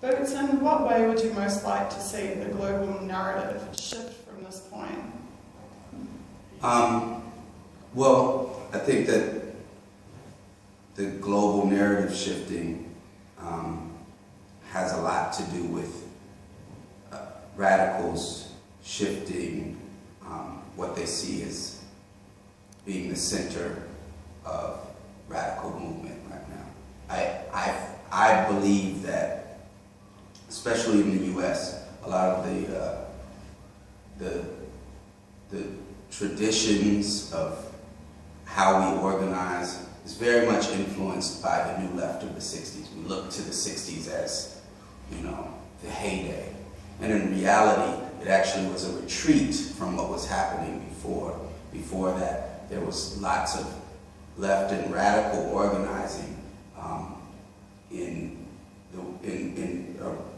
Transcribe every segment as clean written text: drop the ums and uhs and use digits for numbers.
But in what way would you most like to see the global narrative shift from this point? Well, I think that the global narrative shifting has a lot to do with radicals shifting what they see as being the center of radical movement right now. I believe that, especially in the U.S., a lot of the traditions of how we organize is very much influenced by the new left of the 60s. We look to the 60s as, you know, the heyday. And in reality, it actually was a retreat from what was happening before. Before that, there was lots of left and radical organizing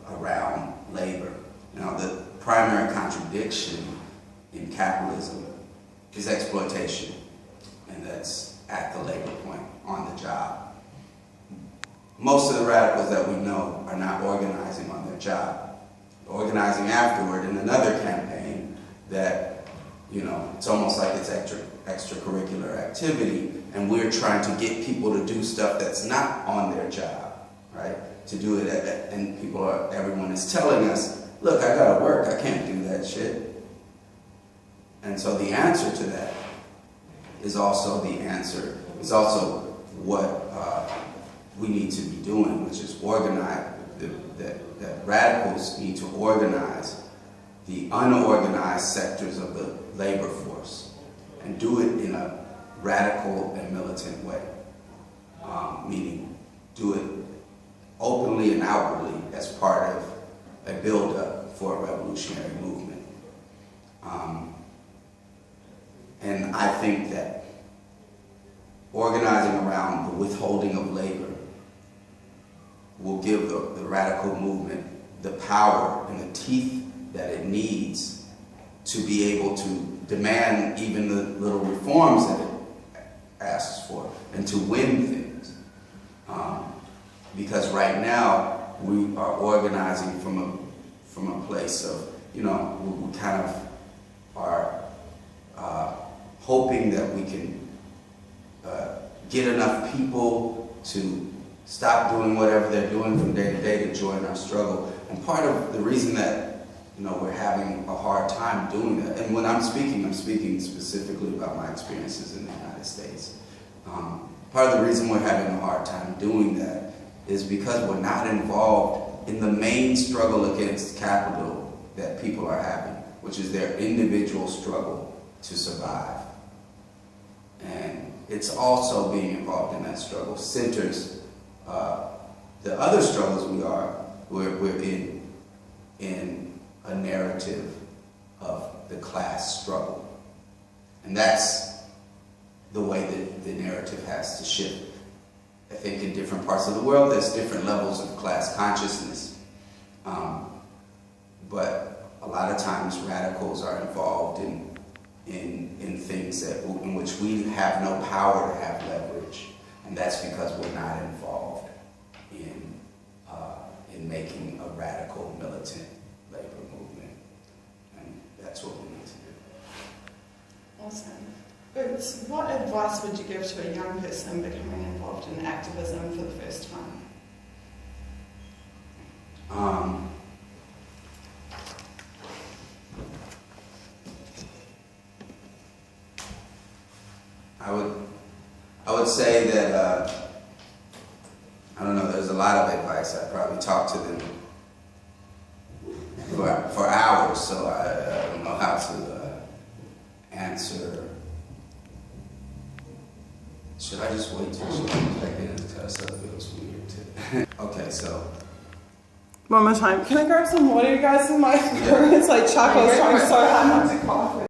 around labor. Now, the primary contradiction in capitalism is exploitation, and that's at the labor point, on the job. Most of the radicals that we know are not organizing on their job. They're organizing afterward in another campaign that, you know, it's almost like it's extracurricular activity, and we're trying to get people to do stuff that's not on their job, right? To do it, and everyone is telling us, look, I gotta work, I can't do that shit. And so the answer to that is also what we need to be doing, which is organize, that radicals need to organize the unorganized sectors of the labor force and do it in a radical and militant way, meaning do it openly and outwardly as part of a build-up for a revolutionary movement. And I think that organizing around the withholding of labor will give the radical movement the power and the teeth that it needs to be able to demand even the little reforms that it asks for and to win things. Because right now we are organizing from a place of, you know, we kind of are hoping that we can get enough people to stop doing whatever they're doing from day to day to join our struggle. And part of the reason that, you know, we're having a hard time doing that, and when I'm speaking specifically about my experiences in the United States. Part of the reason we're having a hard time doing that is because we're not involved in the main struggle against capital that people are having, which is their individual struggle to survive. And it's also being involved in that struggle centers the other struggles we're in a narrative of the class struggle. And that's the way that the narrative has to shift. I think in different parts of the world, there's different levels of class consciousness. But a lot of times radicals are involved in things in which we have no power to have leverage. And that's because we're not involved in making a radical militant labor movement. And that's what we need to do. Awesome. But what advice would you give to a young person becoming involved in activism for the first time? I would say that, I don't know, there's a lot of advice. I probably talk to them for hours, so I don't know how to answer. Should I just wait till she comes back in because that feels weird too? Okay, so. One more time. Can I grab some water, you guys? My throat is like chocolate, so I'm so hot.